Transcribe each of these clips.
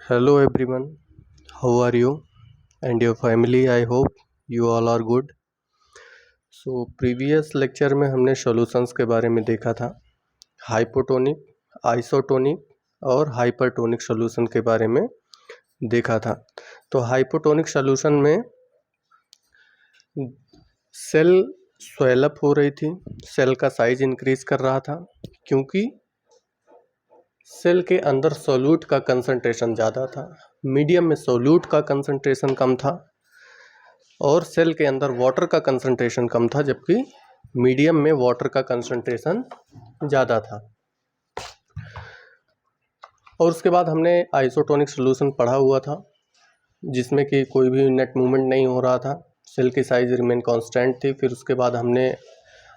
Hello everyone, how are you and your family? I hope you all are good. Previous lecture में हमने solutions के बारे में देखा था, हाइपोटोनिक, आइसोटोनिक और हाइपरटोनिक सॉल्यूशन के बारे में देखा था। तो हाइपोटोनिक सॉल्यूशन में सेल स्वेलअप हो रही थी, सेल का साइज इंक्रीज कर रहा था क्योंकि सेल के अंदर सोल्यूट का कंसंट्रेशन ज़्यादा था, मीडियम में सोल्यूट का कंसंट्रेशन कम था और सेल के अंदर वाटर का कंसंट्रेशन कम था, जबकि मीडियम में वाटर का कंसंट्रेशन ज़्यादा था। और उसके बाद हमने आइसोटोनिक सॉल्यूशन पढ़ा हुआ था, जिसमें कि कोई भी नेट मूवमेंट नहीं हो रहा था, सेल की साइज रिमेन कांस्टेंट थी। फिर उसके बाद हमने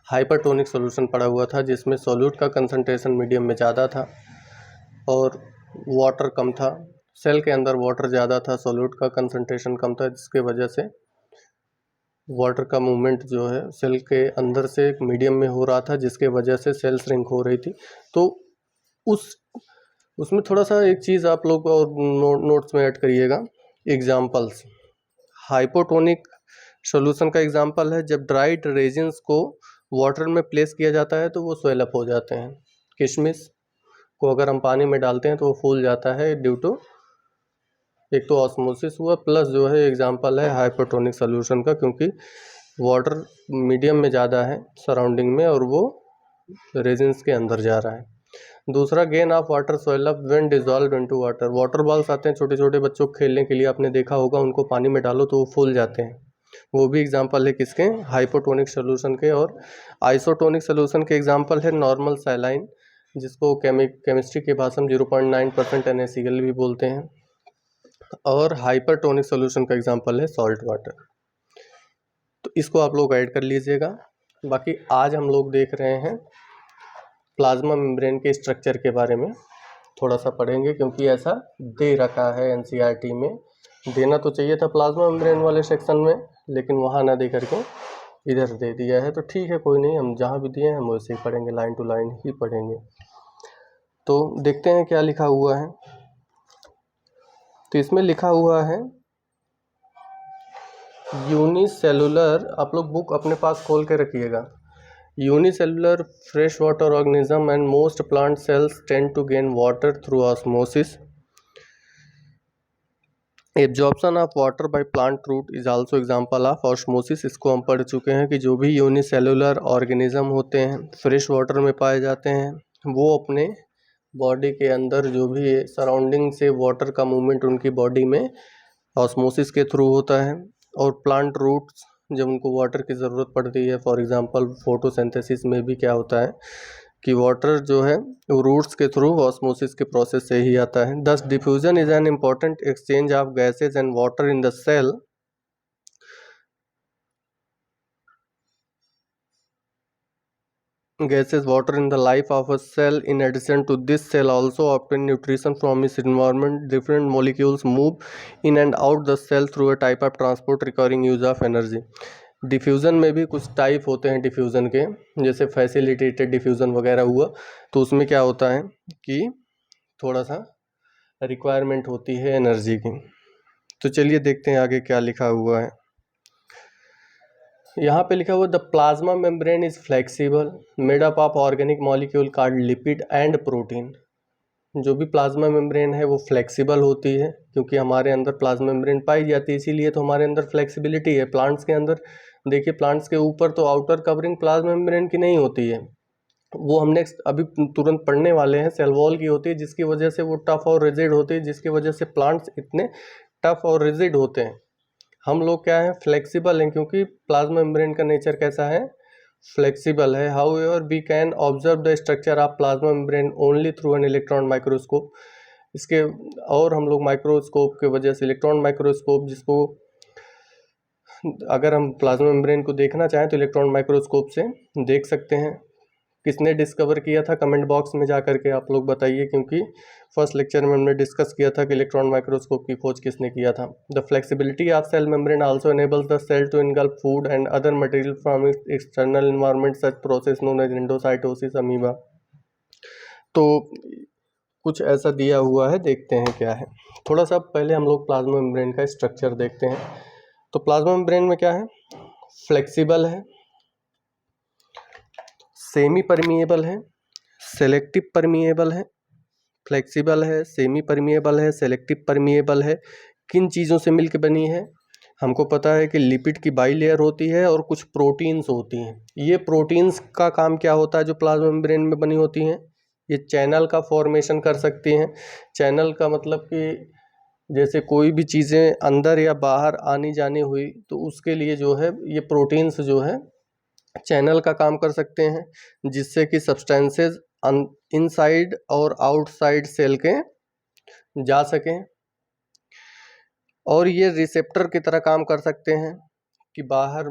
हाइपरटोनिक सॉल्यूशन पढ़ा हुआ था, जिसमें सोल्यूट का कंसंट्रेशन मीडियम में ज़्यादा था और वाटर कम था। सेल के अंदर वाटर ज़्यादा था, सोल्यूट का कंसंट्रेशन कम था, जिसके वजह से वाटर का मूवमेंट जो है सेल के अंदर से मीडियम में हो रहा था, जिसके वजह से सेल श्रिंक हो रही थी। तो उसमें थोड़ा सा एक चीज़ आप लोग और नोट्स में ऐड करिएगा, एग्जाम्पल्स। हाइपोटोनिक सॉल्यूशन का एग्जाम्पल है जब ड्राइड रेजिन्स को वाटर में प्लेस किया जाता है तो वो स्वेलअप हो जाते हैं। किशमिश को अगर हम पानी में डालते हैं तो वो फूल जाता है ड्यू टू एक तो ऑस्मोसिस हुआ, प्लस जो है एग्जांपल है हाइपोटोनिक सॉल्यूशन का, क्योंकि वाटर मीडियम में ज़्यादा है सराउंडिंग में और वो रेजिन्स के अंदर जा रहा है। दूसरा, gain of water swell up when dissolve into water. Water balls आते हैं छोटे छोटे बच्चों को खेलने के लिए, आपने देखा होगा, उनको पानी में डालो तो वो फूल जाते हैं। वो भी एग्जाम्पल है किसके, हाइपोटोनिक सोल्यूशन के। और आइसोटोनिक सोल्यूशन के एग्जाम्पल है नॉर्मल सैलाइन, जिसको केमिस्ट्री के भाषा में 0.9% NaCl भी बोलते हैं। और हाइपरटोनिक सॉल्यूशन का एग्जांपल है सॉल्ट वाटर। तो इसको आप लोग ऐड कर लीजिएगा। बाकी आज हम लोग देख रहे हैं प्लाज्मा मेम्ब्रेन के स्ट्रक्चर के बारे में थोड़ा सा पढ़ेंगे, क्योंकि ऐसा दे रखा है NCERT में। देना तो चाहिए था प्लाज्मा मेम्ब्रेन वाले सेक्शन में, लेकिन वहाँ ना दे करके इधर दे दिया है। तो ठीक है, कोई नहीं, हम जहाँ भी दिए हैं हम वैसे ही पढ़ेंगे, लाइन टू लाइन ही पढ़ेंगे। तो देखते हैं क्या लिखा हुआ है। तो इसमें लिखा हुआ है यूनिसेलुलर, आप लोग बुक अपने पास खोल के रखिएगा। Unicellular fresh water organism and most plant cells tend to gain water through osmosis. Absorption of water by plant root is also example of osmosis. इसको हम पढ़ चुके हैं कि जो भी यूनिसेलुलर ऑर्गेनिज्म होते हैं, फ्रेश वाटर में पाए जाते हैं, वो अपने बॉडी के अंदर जो भी सराउंडिंग से वाटर का मूवमेंट उनकी बॉडी में ऑस्मोसिस के थ्रू होता है। और प्लांट रूट्स जब उनको वाटर की ज़रूरत पड़ती है, फॉर एग्जांपल फोटोसिंथेसिस में भी क्या होता है कि वाटर जो है वो रूट्स के थ्रू ऑस्मोसिस के प्रोसेस से ही आता है। Thus diffusion is an important exchange of gases and water in the cell. Gases water in the life of a cell. In addition to this, cell also obtain nutrition from its environment. Different molecules move in and out the cell through a type of transport requiring use of energy. Diffusion में भी कुछ type होते हैं diffusion के, जैसे facilitated diffusion वगैरह हुआ, तो उसमें क्या होता है कि थोड़ा सा रिक्वायरमेंट होती है एनर्जी की। तो चलिए देखते हैं आगे क्या लिखा हुआ है। यहाँ पे लिखा हुआ the plasma membrane is flexible made up of organic molecule called lipid and protein. जो भी प्लाज्मा मेम्ब्रेन है वो फ्लेक्सिबल होती है, क्योंकि हमारे अंदर प्लाज्मा मेम्ब्रेन पाई जाती है, इसीलिए तो हमारे अंदर फ्लेक्सिबिलिटी है। प्लांट्स के अंदर देखिए, प्लांट्स के ऊपर तो आउटर कवरिंग प्लाज्मा मेम्ब्रेन की नहीं होती है, वो हमने अभी तुरंत पढ़ने वाले हैं, सेल वॉल की होती है, जिसकी वजह से वो टफ और रिजिड होती है, जिसकी वजह से प्लांट्स इतने टफ और रिजिड होते हैं। हम लोग क्या है, फ्लेक्सिबल हैं, क्योंकि प्लाज्मा मेम्ब्रेन का नेचर कैसा है, फ्लेक्सिबल है। However we can observe the structure of plasma membrane only through an electron microscope. इसके और हम लोग माइक्रोस्कोप के वजह से, इलेक्ट्रॉन माइक्रोस्कोप, जिसको अगर हम प्लाज्मा मेम्ब्रेन को देखना चाहें तो इलेक्ट्रॉन माइक्रोस्कोप से देख सकते हैं। किसने डिस्कवर किया था, कमेंट बॉक्स में जा करके आप लोग बताइए, क्योंकि फर्स्ट लेक्चर में हमने डिस्कस किया था कि इलेक्ट्रॉन माइक्रोस्कोप की खोज किसने किया था। The flexibility of cell membrane also enables the cell to engulf food and other material from its external environment, such process known as endocytosis amoeba. तो कुछ ऐसा दिया हुआ है, देखते हैं क्या है। थोड़ा सा पहले हम लोग प्लाज्मा मेम्ब्रेन का स्ट्रक्चर देखते हैं। तो प्लाज्मा मेम्ब्रेन में क्या है, फ्लेक्सिबल है, सेमी परमिएबल है, सेलेक्टिव परमिएबल है, फ्लेक्सिबल है, सेमी परमिएबल है, सेलेक्टिव परमिएबल है। किन चीज़ों से मिलकर बनी है, हमको पता है कि लिपिड की बाइलेयर होती है और कुछ प्रोटीन्स होती हैं। ये प्रोटीन्स का काम क्या होता है जो प्लाज्मा मेम्ब्रेन में बनी होती हैं, ये चैनल का फॉर्मेशन कर सकती हैं। चैनल का मतलब कि जैसे कोई भी चीज़ें अंदर या बाहर आनी जानी हुई तो उसके लिए जो है ये प्रोटीन्स जो है चैनल का काम कर सकते हैं, जिससे कि सब्सटेंसेस इनसाइड और आउटसाइड सेल के जा सकें। और ये रिसेप्टर की तरह काम कर सकते हैं कि बाहर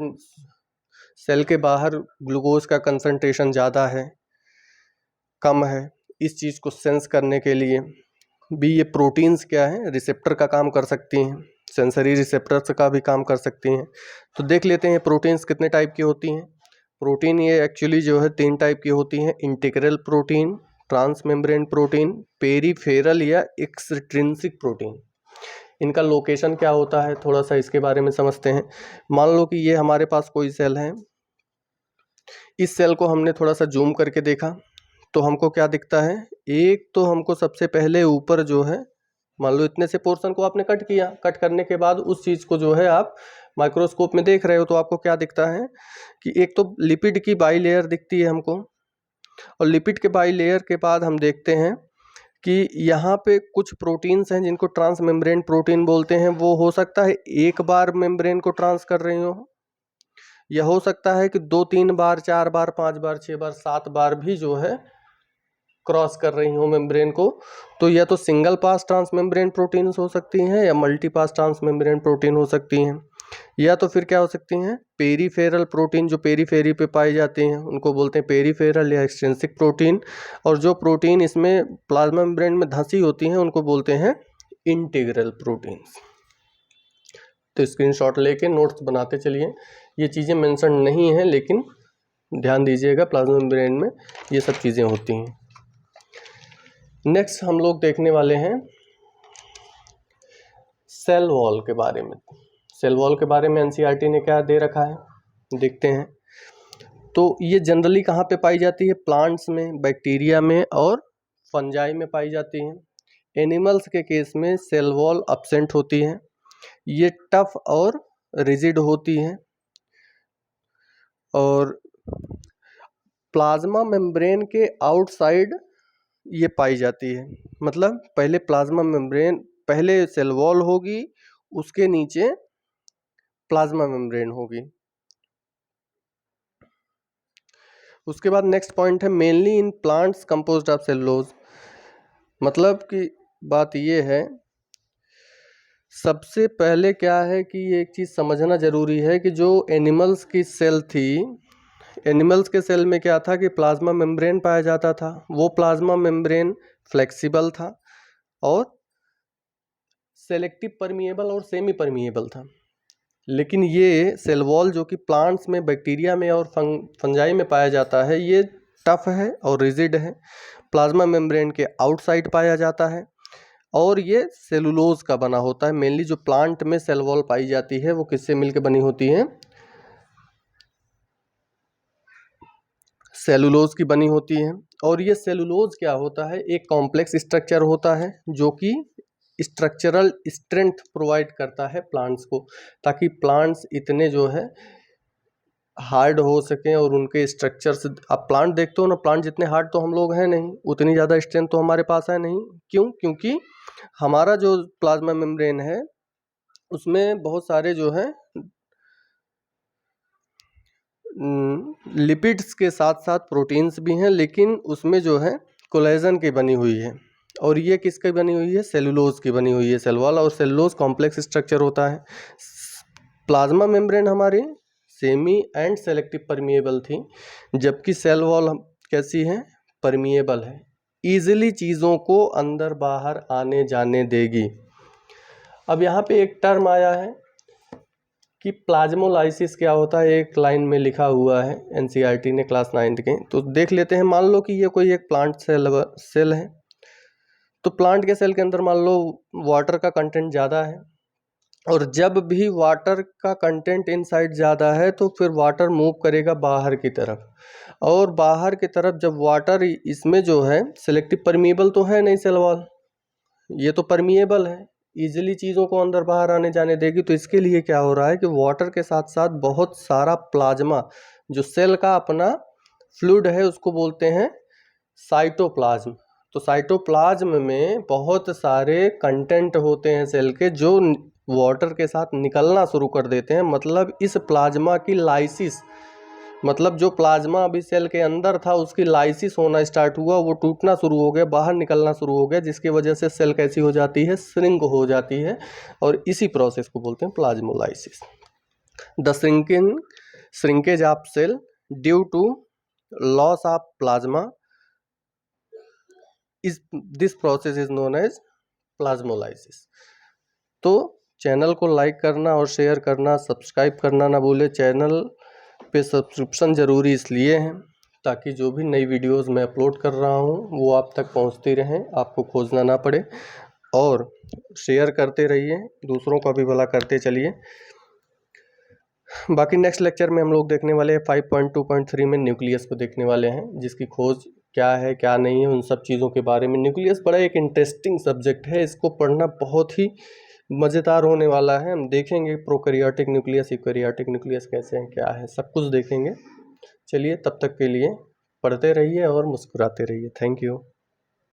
सेल के बाहर ग्लूकोज का कंसंट्रेशन ज़्यादा है, कम है, इस चीज़ को सेंस करने के लिए भी ये प्रोटीन्स क्या है, रिसेप्टर का काम कर सकती हैं, सेंसरी रिसेप्टर्स का भी काम कर सकती हैं। तो देख लेते हैं प्रोटीन्स कितने टाइप की होती हैं। प्रोटीन ये एक्चुअली जो है 3 टाइप की होती हैं, integral protein, transmembrane protein, peripheral या एक्सट्रिंसिक प्रोटीन। इनका लोकेशन क्या होता है, थोड़ा सा इसके बारे में समझते हैं। मान लो कि ये हमारे पास कोई सेल है, इस सेल को हमने थोड़ा सा जूम करके देखा तो हमको क्या दिखता है, एक तो हमको सबसे पहले ऊपर जो है, मान लो इतने से पोर्शन को आपने कट किया, कट करने के बाद उस चीज़ को जो है आप माइक्रोस्कोप में देख रहे हो तो आपको क्या दिखता है कि एक तो लिपिड की बाइलेयर दिखती है हमको, और लिपिड के बाइलेयर के बाद हम देखते हैं कि यहाँ पे कुछ प्रोटीन्स हैं जिनको ट्रांस मेम्ब्रेन प्रोटीन बोलते हैं। वो हो सकता है एक बार मेम्ब्रेन को ट्रांस कर रही हो, या हो सकता है कि 2-3 बार, 4 बार, 5 बार, 6 बार, 7 बार भी जो है क्रॉस कर रही हो मेम्ब्रेन को। तो या तो single pass transmembrane proteins हो सकती हैं या multi pass transmembrane protein हो सकती हैं, या तो फिर क्या हो सकती हैं, पेरीफेरल प्रोटीन जो पेरीफेरी पे पाई जाती हैं उनको बोलते हैं पेरीफेरल या एक्सट्रिंसिक प्रोटीन, और जो प्रोटीन इसमें प्लाज्मा मेम्ब्रेन में धंसी होती हैं उनको बोलते हैं इंटीग्रल प्रोटीन्स। तो स्क्रीनशॉट लेके नोट्स बनाते चलिए। ये चीज़ें मेंशन नहीं हैं लेकिन ध्यान दीजिएगा, प्लाज्मा मेम्ब्रेन में ये सब चीज़ें होती हैं। नेक्स्ट हम लोग देखने वाले हैं सेल वॉल के बारे में। सेल वॉल के बारे में एनसीईआरटी ने क्या दे रखा है, देखते हैं। तो ये जनरली कहाँ पे पाई जाती है, प्लांट्स में, बैक्टीरिया में और फंजाई में पाई जाती हैं। एनिमल्स के केस में सेल वॉल एब्सेंट होती है, ये टफ और रिजिड होती है। और प्लाज्मा मेम्ब्रेन के आउटसाइड ये पाई जाती है, मतलब पहले प्लाज्मा मेम्ब्रेन, पहले सेल वॉल होगी, उसके नीचे प्लाज्मा मेम्ब्रेन होगी। उसके बाद नेक्स्ट पॉइंट है mainly in plants composed of cellulose. मतलब कि बात ये है, सबसे पहले क्या है कि ये एक चीज़ समझना ज़रूरी है कि जो एनिमल्स की सेल थी, एनिमल्स के सेल में क्या था कि प्लाज्मा मेम्ब्रेन पाया जाता था। वो प्लाज्मा मेम्ब्रेन फ्लेक्सिबल था और सेलेक्टिव परमिएबल और सेमी परमिएबल था। लेकिन ये सेल वॉल जो कि प्लांट्स में, बैक्टीरिया में और फंजाई में पाया जाता है, ये टफ है और रिजिड है, प्लाज्मा मेम्ब्रेन के आउटसाइड पाया जाता है और ये सेलुलोज का बना होता है। मेनली जो प्लांट में सेल वॉल पाई जाती है वो किससे मिलकर बनी होती है, सेलुलोज की बनी होती है। और ये सेलुलोज क्या होता है, एक कॉम्प्लेक्स स्ट्रक्चर होता है जो कि स्ट्रक्चरल स्ट्रेंथ प्रोवाइड करता है प्लांट्स को, ताकि प्लांट्स इतने जो है हार्ड हो सकें और उनके स्ट्रक्चर्स, आप प्लांट देखते हो ना, प्लांट जितने हार्ड तो हम लोग हैं नहीं, उतनी ज़्यादा स्ट्रेंथ तो हमारे पास है नहीं। क्यों, क्योंकि हमारा जो प्लाज्मा मेम्ब्रेन है उसमें बहुत सारे जो है लिपिड्स के साथ साथ प्रोटीन्स भी हैं, लेकिन उसमें जो है कोलेजन की बनी हुई है, और ये किसकी बनी हुई है, सेलुलोज की बनी हुई है सेल वॉल। और सेलुलोज कॉम्प्लेक्स स्ट्रक्चर होता है। प्लाज्मा मेम्ब्रेन हमारी सेमी एंड सेलेक्टिव परमिएबल थी, जबकि सेल वॉल कैसी है, परमिएबल है, ईजिली चीज़ों को अंदर बाहर आने जाने देगी। अब यहाँ पे एक टर्म आया है कि प्लाज्मोलाइसिस क्या होता है, एक लाइन में लिखा हुआ है एनसीईआरटी ने क्लास 9th के। तो देख लेते हैं। मान लो कि ये कोई एक प्लांट सेल है, तो प्लांट के सेल के अंदर मान लो वाटर का कंटेंट ज़्यादा है, और जब भी वाटर का कंटेंट इनसाइड ज़्यादा है तो फिर वाटर मूव करेगा बाहर की तरफ, और बाहर की तरफ जब वाटर इसमें जो है सेलेक्टिव परमिएबल तो है नहीं सेल वॉल, ये तो परमिएबल है, इजीली चीज़ों को अंदर बाहर आने जाने देगी। तो इसके लिए क्या हो रहा है कि वाटर के साथ साथ बहुत सारा प्लाज्मा, जो सेल का अपना फ्लूइड है उसको बोलते हैं साइटोप्लाज्म। तो साइटोप्लाज्म में बहुत सारे कंटेंट होते हैं सेल के जो वाटर के साथ निकलना शुरू कर देते हैं। मतलब इस प्लाज्मा की लाइसिस, मतलब जो प्लाज्मा अभी सेल के अंदर था उसकी लाइसिस होना स्टार्ट हुआ, वो टूटना शुरू हो गया, बाहर निकलना शुरू हो गया, जिसकी वजह से सेल कैसी हो जाती है, श्रिंक हो जाती है, और इसी प्रोसेस को बोलते हैं plasmolysis. The shrinkage of cell due to loss of plasma is this process is known as plasmolysis. तो चैनल को लाइक करना और शेयर करना, सब्सक्राइब करना ना भूले। चैनल पे सब्सक्रिप्शन ज़रूरी इसलिए है ताकि जो भी नई वीडियोस मैं अपलोड कर रहा हूँ वो आप तक पहुँचती रहें, आपको खोजना ना पड़े, और शेयर करते रहिए, दूसरों का भी भला करते चलिए। बाकी नेक्स्ट लेक्चर में हम लोग देखने वाले हैं 5.2.3 में न्यूक्लियस को देखने वाले हैं, जिसकी खोज क्या है क्या नहीं है उन सब चीज़ों के बारे में। न्यूक्लियस बड़ा एक इंटरेस्टिंग सब्जेक्ट है, इसको पढ़ना बहुत ही मज़ेदार होने वाला है। हम देखेंगे प्रोकैरियोटिक न्यूक्लियस, यूकैरियोटिक न्यूक्लियस कैसे हैं, क्या है, सब कुछ देखेंगे। चलिए तब तक के लिए पढ़ते रहिए और मुस्कुराते रहिए। Thank you.